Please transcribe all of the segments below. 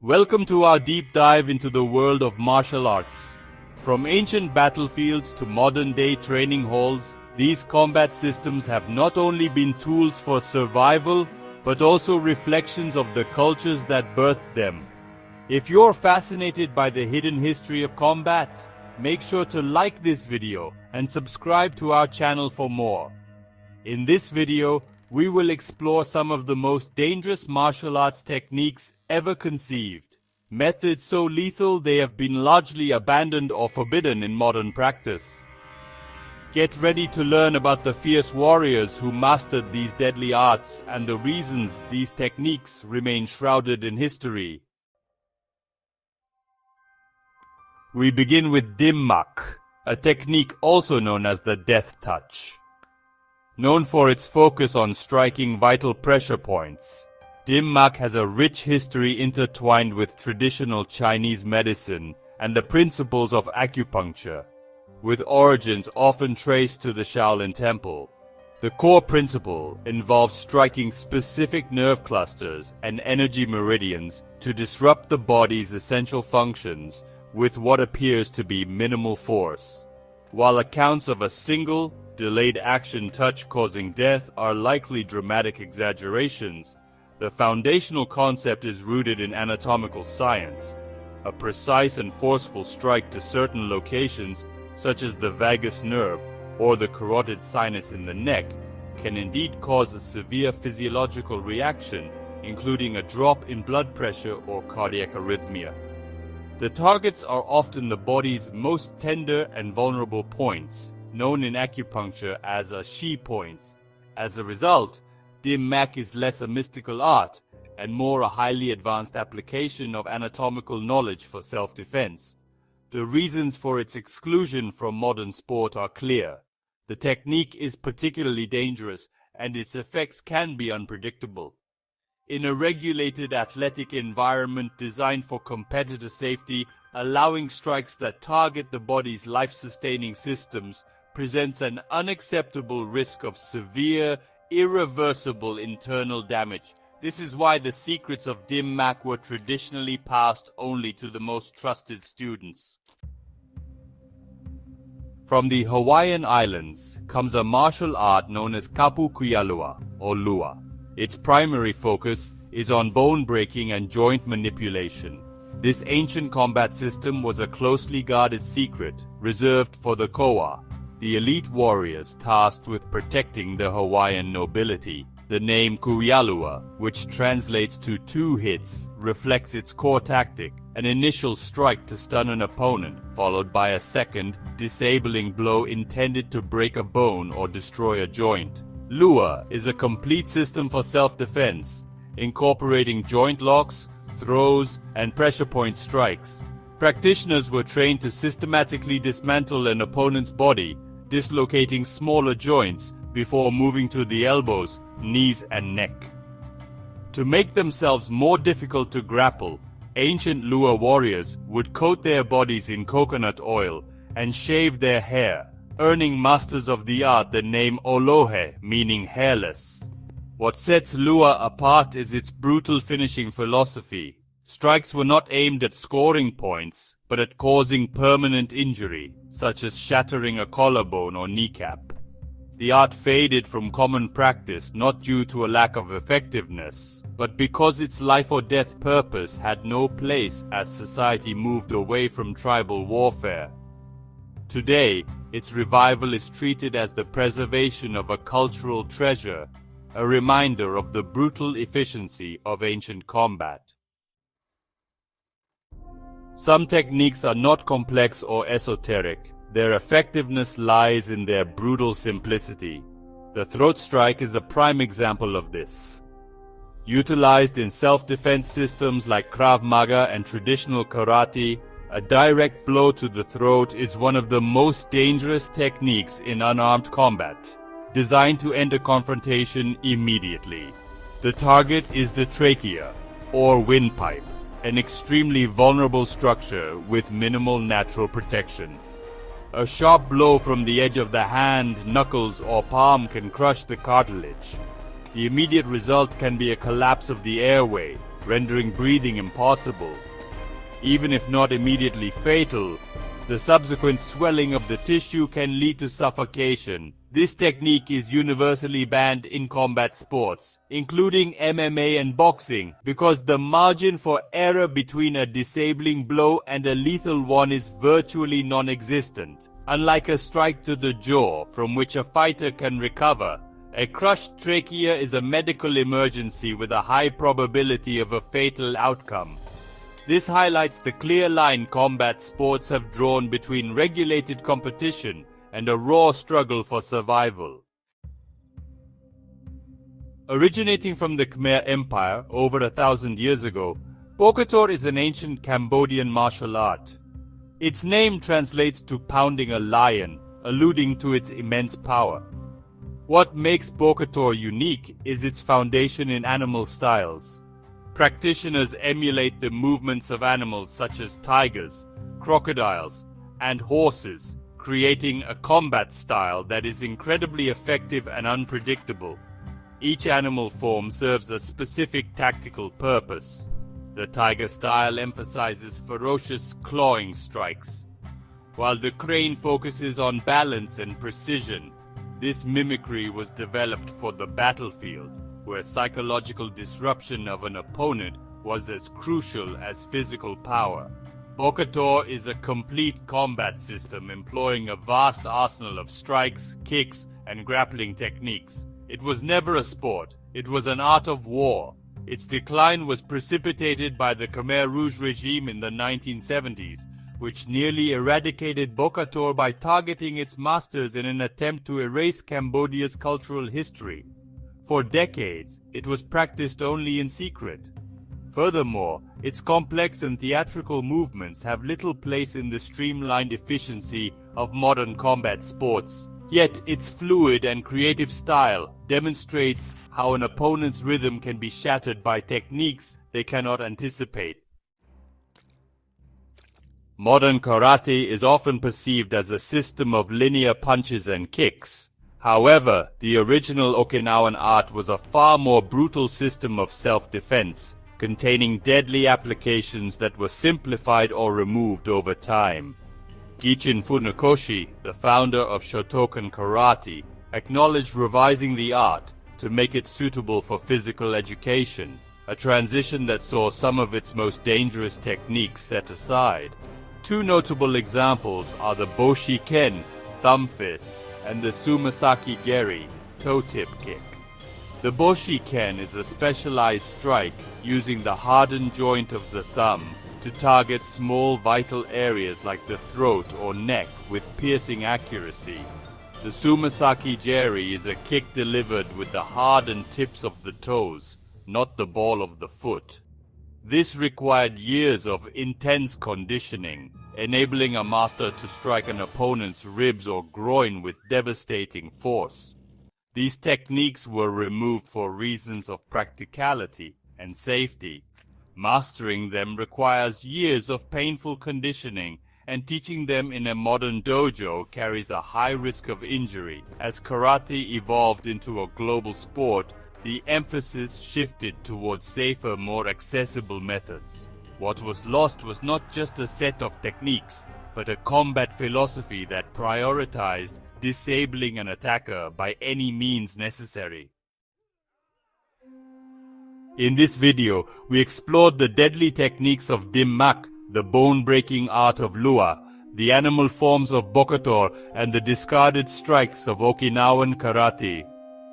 Welcome to our deep dive into the world of martial arts. From ancient battlefields to modern-day training halls, these combat systems have not only been tools for survival, but also reflections of the cultures that birthed them. If you're fascinated by the hidden history of combat, make sure to like this video and subscribe to our channel for more. In this video, we will explore some of the most dangerous martial arts techniques ever conceived. Methods so lethal they have been largely abandoned or forbidden in modern practice. Get ready to learn about the fierce warriors who mastered these deadly arts and the reasons these techniques remain shrouded in history. We begin with Dimmak, a technique also known as the death touch. Known for its focus on striking vital pressure points, Dimmak has a rich history intertwined with traditional Chinese medicine and the principles of acupuncture, with origins often traced to the Shaolin Temple. The core principle involves striking specific nerve clusters and energy meridians to disrupt the body's essential functions with what appears to be minimal force. While accounts of a single, delayed action touch causing death are likely dramatic exaggerations, the foundational concept is rooted in anatomical science. A precise and forceful strike to certain locations, such as the vagus nerve or the carotid sinus in the neck, can indeed cause a severe physiological reaction, including a drop in blood pressure or cardiac arrhythmia. The targets are often the body's most tender and vulnerable points, known in acupuncture as shi points. As a result, Dimmak is less a mystical art and more a highly advanced application of anatomical knowledge for self-defense. The reasons for its exclusion from modern sport are clear. The technique is particularly dangerous and its effects can be unpredictable. In a regulated athletic environment designed for competitor safety, allowing strikes that target the body's life-sustaining systems presents an unacceptable risk of severe, irreversible internal damage. This is why the secrets of Dimmak were traditionally passed only to the most trusted students. From the Hawaiian Islands comes a martial art known as Kapu or Lua. Its primary focus is on bone breaking and joint manipulation. This ancient combat system was a closely guarded secret reserved for the Koa, the elite warriors tasked with protecting the Hawaiian nobility. The name Kuialua, which translates to 2 hits, reflects its core tactic, an initial strike to stun an opponent, followed by a second, disabling blow intended to break a bone or destroy a joint. Lua is a complete system for self-defense, incorporating joint locks, throws, and pressure point strikes. Practitioners were trained to systematically dismantle an opponent's body, dislocating smaller joints before moving to the elbows, knees, and neck. To make themselves more difficult to grapple, ancient Lua warriors would coat their bodies in coconut oil and shave their hair, earning masters of the art the name Olohe, meaning hairless. What sets Lua apart is its brutal finishing philosophy. Strikes were not aimed at scoring points, but at causing permanent injury, such as shattering a collarbone or kneecap. The art faded from common practice not due to a lack of effectiveness, but because its life or death purpose had no place as society moved away from tribal warfare. Today, its revival is treated as the preservation of a cultural treasure, a reminder of the brutal efficiency of ancient combat. Some techniques are not complex or esoteric. Their effectiveness lies in their brutal simplicity. The throat strike is a prime example of this. Utilized in self-defense systems like Krav Maga and traditional karate, a direct blow to the throat is one of the most dangerous techniques in unarmed combat, designed to end a confrontation immediately. The target is the trachea, or windpipe, an extremely vulnerable structure with minimal natural protection. A sharp blow from the edge of the hand, knuckles, or palm can crush the cartilage. The immediate result can be a collapse of the airway, rendering breathing impossible. Even if not immediately fatal, the subsequent swelling of the tissue can lead to suffocation. This technique is universally banned in combat sports, including MMA and boxing, because the margin for error between a disabling blow and a lethal one is virtually non-existent. Unlike a strike to the jaw, from which a fighter can recover, a crushed trachea is a medical emergency with a high probability of a fatal outcome. This highlights the clear line combat sports have drawn between regulated competition and a raw struggle for survival. Originating from the Khmer Empire over 1,000 years ago, Bokator is an ancient Cambodian martial art. Its name translates to pounding a lion, alluding to its immense power. What makes Bokator unique is its foundation in animal styles. Practitioners emulate the movements of animals such as tigers, crocodiles, and horses, creating a combat style that is incredibly effective and unpredictable. Each animal form serves a specific tactical purpose. The tiger style emphasizes ferocious clawing strikes, while the crane focuses on balance and precision. This mimicry was developed for the battlefield, where psychological disruption of an opponent was as crucial as physical power. Bokator is a complete combat system employing a vast arsenal of strikes, kicks, and grappling techniques. It was never a sport, it was an art of war. Its decline was precipitated by the Khmer Rouge regime in the 1970s, which nearly eradicated Bokator by targeting its masters in an attempt to erase Cambodia's cultural history. For decades, it was practiced only in secret. Furthermore, its complex and theatrical movements have little place in the streamlined efficiency of modern combat sports. Yet its fluid and creative style demonstrates how an opponent's rhythm can be shattered by techniques they cannot anticipate. Modern karate is often perceived as a system of linear punches and kicks. However, the original Okinawan art was a far more brutal system of self-defense, containing deadly applications that were simplified or removed over time. Gichin Funakoshi, the founder of Shotokan Karate, acknowledged revising the art to make it suitable for physical education, a transition that saw some of its most dangerous techniques set aside. Two notable examples are the Boshi Ken, thumb fist, and the Sumasaki Geri, toe tip kick. The Boshi Ken is a specialized strike using the hardened joint of the thumb to target small vital areas like the throat or neck with piercing accuracy. The Sumasaki Geri is a kick delivered with the hardened tips of the toes, not the ball of the foot. This required years of intense conditioning, enabling a master to strike an opponent's ribs or groin with devastating force. These techniques were removed for reasons of practicality and safety. Mastering them requires years of painful conditioning, and teaching them in a modern dojo carries a high risk of injury. As karate evolved into a global sport, the emphasis shifted towards safer, more accessible methods. What was lost was not just a set of techniques, but a combat philosophy that prioritized disabling an attacker by any means necessary. In this video, we explored the deadly techniques of Dimmak, the bone-breaking art of Lua, the animal forms of Bokator, and the discarded strikes of Okinawan karate.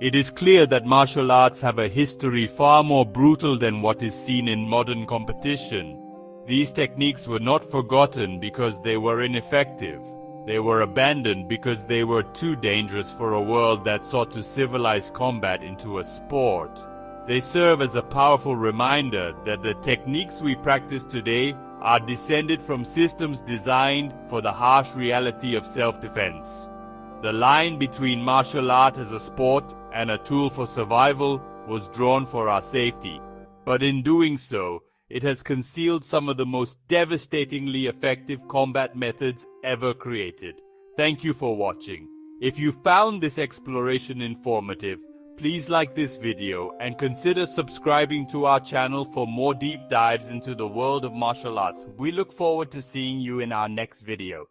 It is clear that martial arts have a history far more brutal than what is seen in modern competition. These techniques were not forgotten because they were ineffective. They were abandoned because they were too dangerous for a world that sought to civilize combat into a sport. They serve as a powerful reminder that the techniques we practice today are descended from systems designed for the harsh reality of self-defense. The line between martial art as a sport and a tool for survival was drawn for our safety, but in doing so, it has concealed some of the most devastatingly effective combat methods ever created. Thank you for watching. If you found this exploration informative, Please like this video and consider subscribing to our channel for more deep dives into the world of martial arts. We look forward to seeing you in our next video.